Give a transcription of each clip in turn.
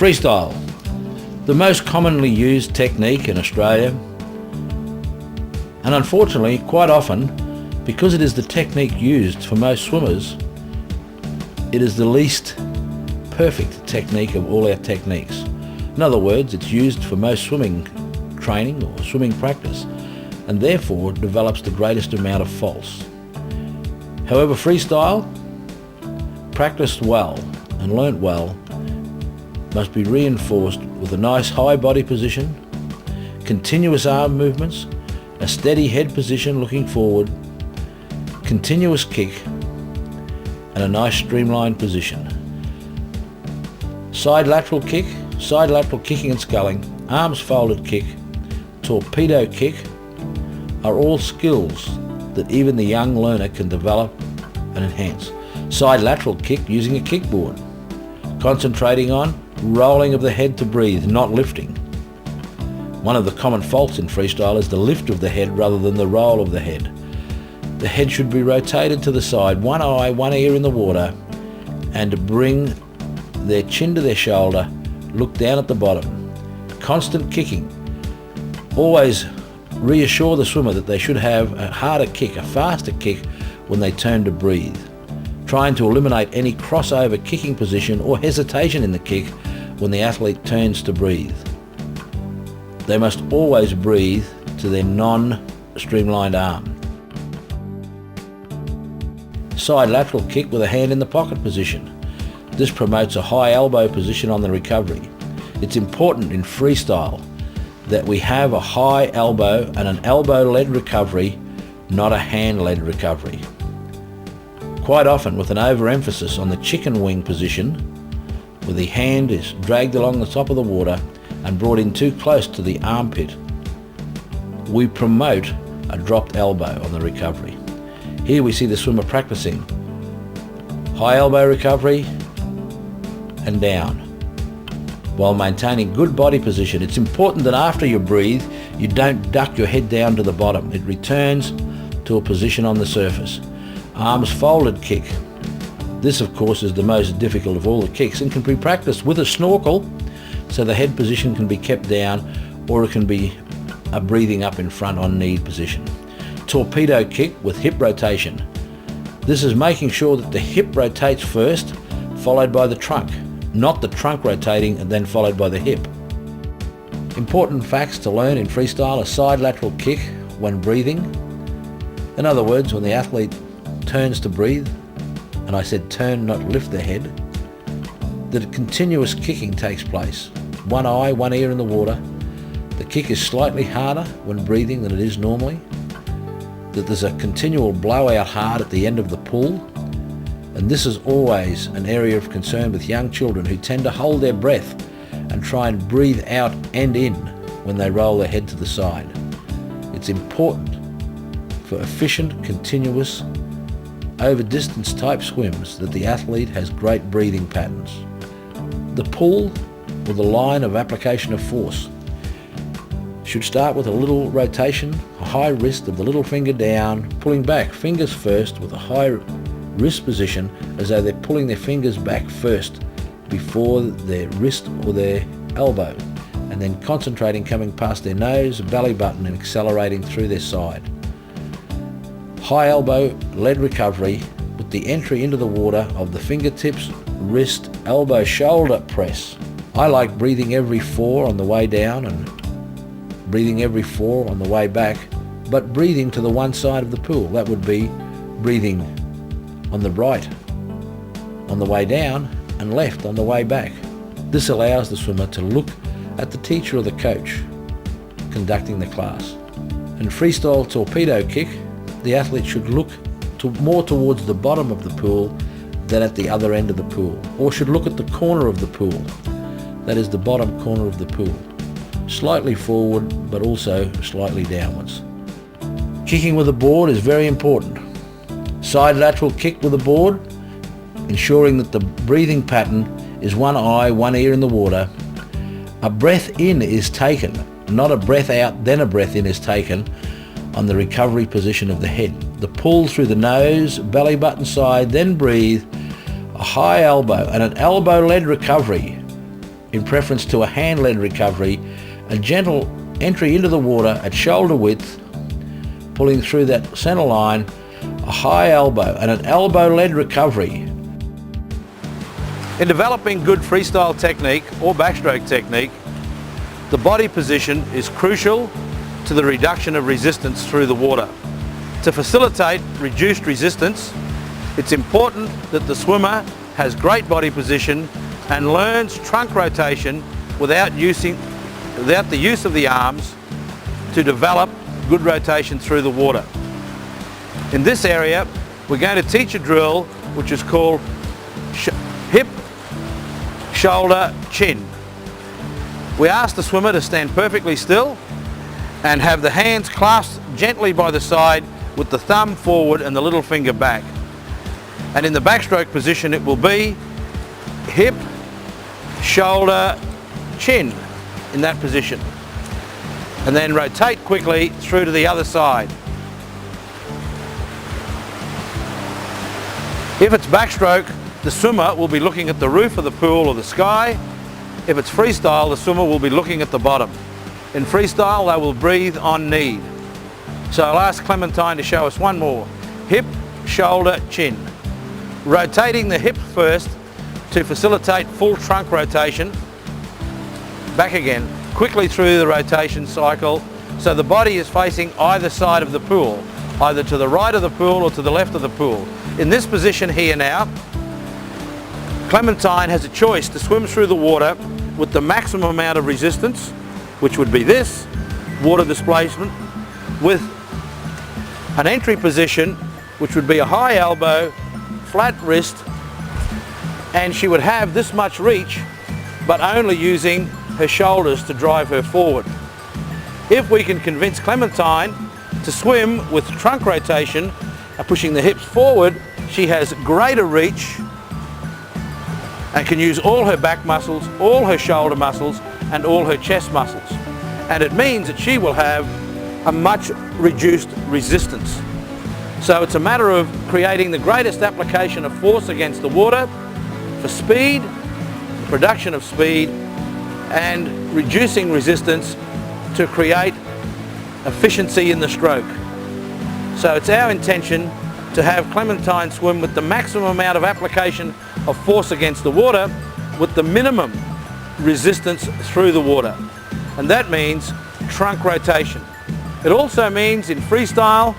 Freestyle, the most commonly used technique in Australia, and unfortunately quite often, because it is the technique used for most swimmers, it is the least perfect technique of all our techniques. In other words, it's used for most swimming training or swimming practice, and therefore develops the greatest amount of faults. However, freestyle, practiced well and learnt well, must be reinforced with a nice high body position, continuous arm movements, a steady head position looking forward, continuous kick, and a nice streamlined position. Side lateral kicking and sculling, arms folded kick, torpedo kick are all skills that even the young learner can develop and enhance. Side lateral kick using a kickboard, concentrating on rolling of the head to breathe, not lifting. One of the common faults in freestyle is the lift of the head rather than the roll of the head. The head should be rotated to the side, one eye, one ear in the water, and to bring their chin to their shoulder, look down at the bottom. Constant kicking. Always reassure the swimmer that they should have a harder kick, a faster kick when they turn to breathe. Trying to eliminate any crossover kicking position or hesitation in the kick when the athlete turns to breathe. They must always breathe to their non-streamlined arm. Side lateral kick with a hand in the pocket position. This promotes a high elbow position on the recovery. It's important in freestyle that we have a high elbow and an elbow-led recovery, not a hand-led recovery. Quite often with an overemphasis on the chicken wing position, where the hand is dragged along the top of the water and brought in too close to the armpit, we promote a dropped elbow on the recovery. Here we see the swimmer practicing high elbow recovery and down, while maintaining good body position. It's important that after you breathe, you don't duck your head down to the bottom. It returns to a position on the surface. Arms folded kick. This, of course, is the most difficult of all the kicks and can be practiced with a snorkel, so the head position can be kept down, or it can be a breathing up in front on knee position. Torpedo kick with hip rotation. This is making sure that the hip rotates first, followed by the trunk, not the trunk rotating and then followed by the hip. Important facts to learn in freestyle: a side lateral kick when breathing. In other words, when the athlete turns to breathe, and I said turn, not lift the head, that continuous kicking takes place. One eye, one ear in the water. The kick is slightly harder when breathing than it is normally. That there's a continual blowout hard at the end of the pull. And this is always an area of concern with young children who tend to hold their breath and try and breathe out and in when they roll their head to the side. It's important for efficient, continuous, over distance type swims that the athlete has great breathing patterns. The pull, or the line of application of force, should start with a little rotation, a high wrist of the little finger down, pulling back, fingers first with a high wrist position as though they're pulling their fingers back first before their wrist or their elbow, and then concentrating coming past their nose, belly button, and accelerating through their side. High elbow lead recovery with the entry into the water of the fingertips, wrist, elbow, shoulder press. I like breathing every 4 on the way down and breathing every 4 on the way back, but breathing to the one side of the pool. That would be breathing on the right on the way down and left on the way back. This allows the swimmer to look at the teacher or the coach conducting the class. In freestyle torpedo kick, the athlete should look more towards the bottom of the pool than at the other end of the pool, or should look at the corner of the pool, that is the bottom corner of the pool, slightly forward but also slightly downwards. Kicking with a board is very important. Side lateral kick with a board, ensuring that the breathing pattern is one eye, one ear in the water. A breath in is taken, not a breath out, then a breath in is taken on the recovery position of the head. The pull through the nose, belly button side, then breathe, a high elbow and an elbow-led recovery in preference to a hand-led recovery, a gentle entry into the water at shoulder width, pulling through that center line, a high elbow and an elbow-led recovery. In developing good freestyle technique or backstroke technique, the body position is crucial to the reduction of resistance through the water. To facilitate reduced resistance, it's important that the swimmer has great body position and learns trunk rotation without the use of the arms to develop good rotation through the water. In this area, we're going to teach a drill which is called hip, shoulder, chin. We ask the swimmer to stand perfectly still and have the hands clasped gently by the side with the thumb forward and the little finger back. And in the backstroke position, it will be hip, shoulder, chin in that position. And then rotate quickly through to the other side. If it's backstroke, the swimmer will be looking at the roof of the pool or the sky. If it's freestyle, the swimmer will be looking at the bottom. In freestyle, they will breathe on need. So I'll ask Clementine to show us one more. Hip, shoulder, chin. Rotating the hip first to facilitate full trunk rotation. Back again, quickly through the rotation cycle, so the body is facing either side of the pool, either to the right of the pool or to the left of the pool. In this position here now, Clementine has a choice to swim through the water with the maximum amount of resistance, which would be this, water displacement, with an entry position, which would be a high elbow, flat wrist, and she would have this much reach, but only using her shoulders to drive her forward. If we can convince Clementine to swim with trunk rotation and pushing the hips forward, she has greater reach and can use all her back muscles, all her shoulder muscles, and all her chest muscles. And it means that she will have a much reduced resistance. So it's a matter of creating the greatest application of force against the water for speed, the production of speed, and reducing resistance to create efficiency in the stroke. So it's our intention to have Clementine swim with the maximum amount of application of force against the water with the minimum resistance through the water. And that means trunk rotation. It also means in freestyle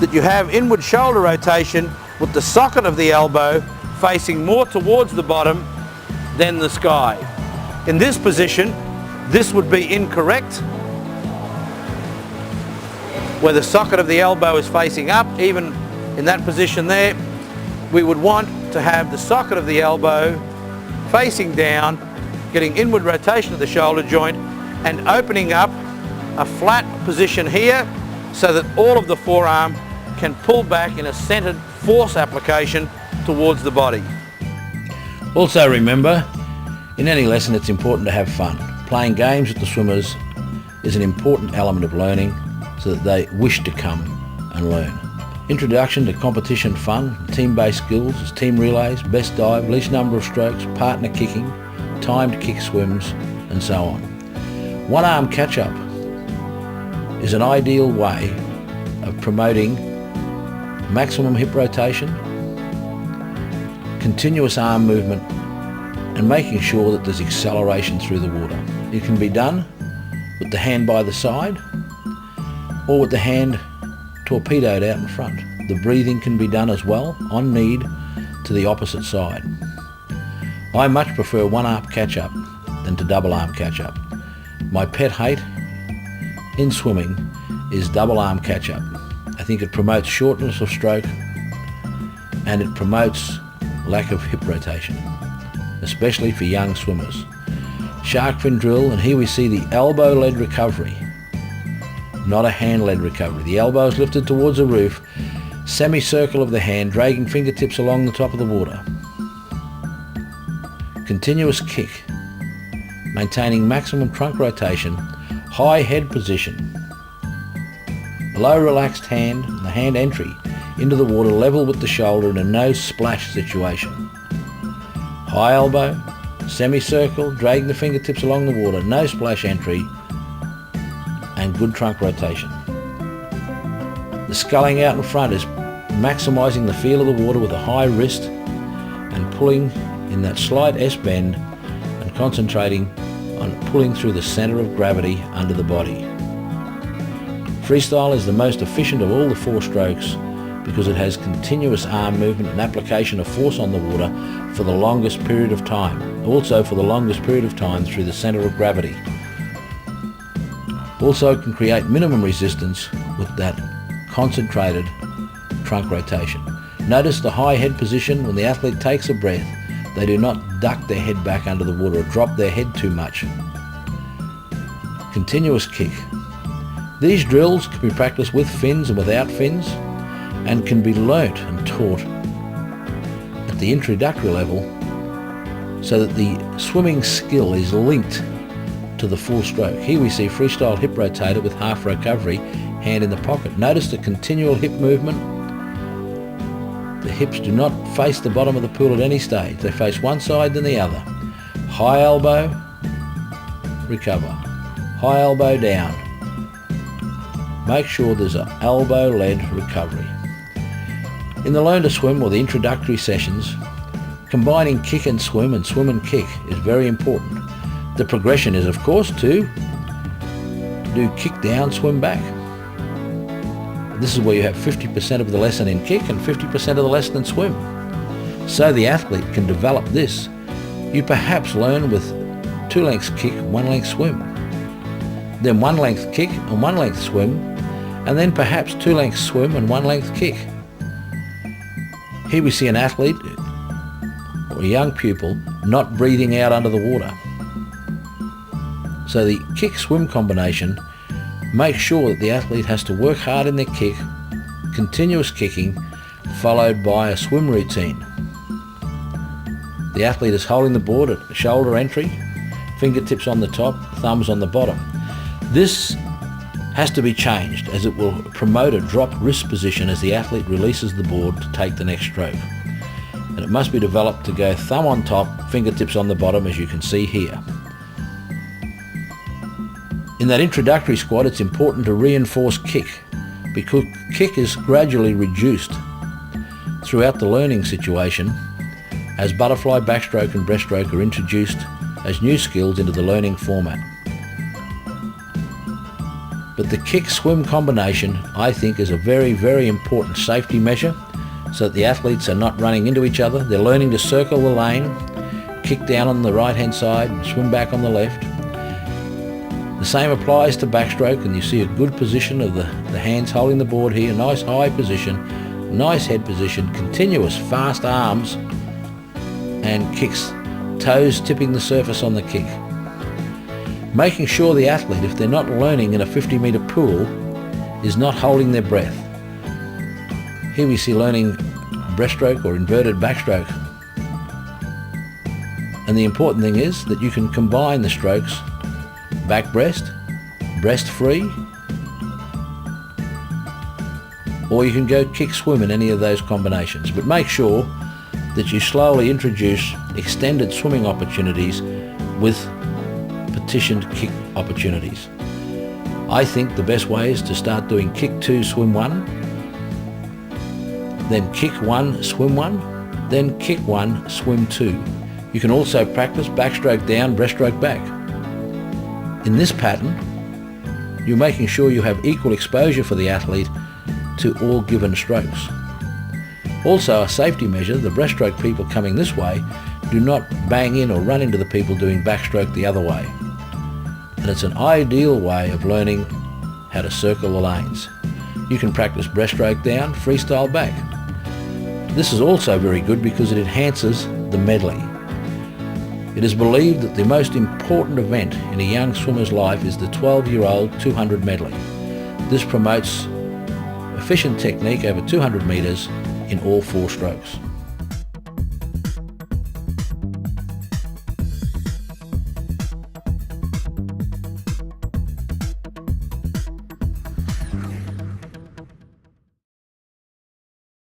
that you have inward shoulder rotation with the socket of the elbow facing more towards the bottom than the sky. In this position, this would be incorrect, where the socket of the elbow is facing up. Even in that position there, we would want to have the socket of the elbow facing down, getting inward rotation of the shoulder joint and opening up a flat position here so that all of the forearm can pull back in a centered force application towards the body. Also remember, in any lesson it's important to have fun. Playing games with the swimmers is an important element of learning so that they wish to come and learn. Introduction to competition fun, team-based skills is team relays, best dive, least number of strokes, partner kicking, timed kick swims, and so on. One arm catch-up is an ideal way of promoting maximum hip rotation, continuous arm movement, and making sure that there's acceleration through the water. It can be done with the hand by the side or with the hand torpedoed out in front. The breathing can be done as well, on need, to the opposite side. I much prefer one arm catch-up than to double arm catch-up. My pet hate in swimming is double arm catch-up. I think it promotes shortness of stroke and it promotes lack of hip rotation, especially for young swimmers. Shark fin drill, and here we see the elbow-led recovery, not a hand-led recovery. The elbow is lifted towards the roof, semicircle of the hand, dragging fingertips along the top of the water. Continuous kick, maintaining maximum trunk rotation, high head position, low relaxed hand, the hand entry into the water level with the shoulder in a no splash situation. High elbow, semicircle, dragging the fingertips along the water, no splash entry, and good trunk rotation. The sculling out in front is maximising the feel of the water with a high wrist and pulling in that slight S-bend and concentrating on pulling through the centre of gravity under the body. Freestyle is the most efficient of all the 4 strokes because it has continuous arm movement and application of force on the water for the longest period of time, also for the longest period of time through the centre of gravity. Also can create minimum resistance with that concentrated trunk rotation. Notice the high head position. When the athlete takes a breath, they do not duck their head back under the water or drop their head too much. Continuous kick. These drills can be practiced with fins and without fins and can be learnt and taught at the introductory level so that the swimming skill is linked to the full stroke. Here we see freestyle hip rotator with half recovery, hand in the pocket. Notice the continual hip movement. The hips do not face the bottom of the pool at any stage. They face one side then the other. High elbow, recover. High elbow down. Make sure there's an elbow-led recovery. In the learn to swim or the introductory sessions, combining kick and swim and kick is very important. The progression is, of course, to do kick down, swim back. This is where you have 50% of the lesson in kick and 50% of the lesson in swim. So the athlete can develop this. You perhaps learn with 2 lengths kick, 1 length swim. Then 1 length kick and 1 length swim, and then perhaps 2 lengths swim and 1 length kick. Here we see an athlete or a young pupil not breathing out under the water. So the kick-swim combination makes sure that the athlete has to work hard in their kick, continuous kicking, followed by a swim routine. The athlete is holding the board at shoulder entry, fingertips on the top, thumbs on the bottom. This has to be changed as it will promote a drop wrist position as the athlete releases the board to take the next stroke. And it must be developed to go thumb on top, fingertips on the bottom, as you can see here. In that introductory squat, it's important to reinforce kick because kick is gradually reduced throughout the learning situation as butterfly, backstroke and breaststroke are introduced as new skills into the learning format. But the kick-swim combination, I think, is a very, very important safety measure so that the athletes are not running into each other. They're learning to circle the lane, kick down on the right-hand side, and swim back on the left. The same applies to backstroke, and you see a good position of the hands holding the board here, nice high position, nice head position, continuous fast arms and kicks, toes tipping the surface on the kick. Making sure the athlete, if they're not learning in a 50-metre pool, is not holding their breath. Here we see learning breaststroke or inverted backstroke. And the important thing is that you can combine the strokes back breast, breast free, or you can go kick swim in any of those combinations. But make sure that you slowly introduce extended swimming opportunities with petitioned kick opportunities. I think the best way is to start doing kick 2, swim 1, then kick 1, swim 1, then kick 1, swim 2. You can also practice backstroke down, breaststroke back. In this pattern, you're making sure you have equal exposure for the athlete to all given strokes. Also, a safety measure, the breaststroke people coming this way do not bang in or run into the people doing backstroke the other way. And it's an ideal way of learning how to circle the lanes. You can practice breaststroke down, freestyle back. This is also very good because it enhances the medley. It is believed that the most important event in a young swimmer's life is the 12-year-old 200 medley. This promotes efficient technique over 200 metres in all 4 strokes.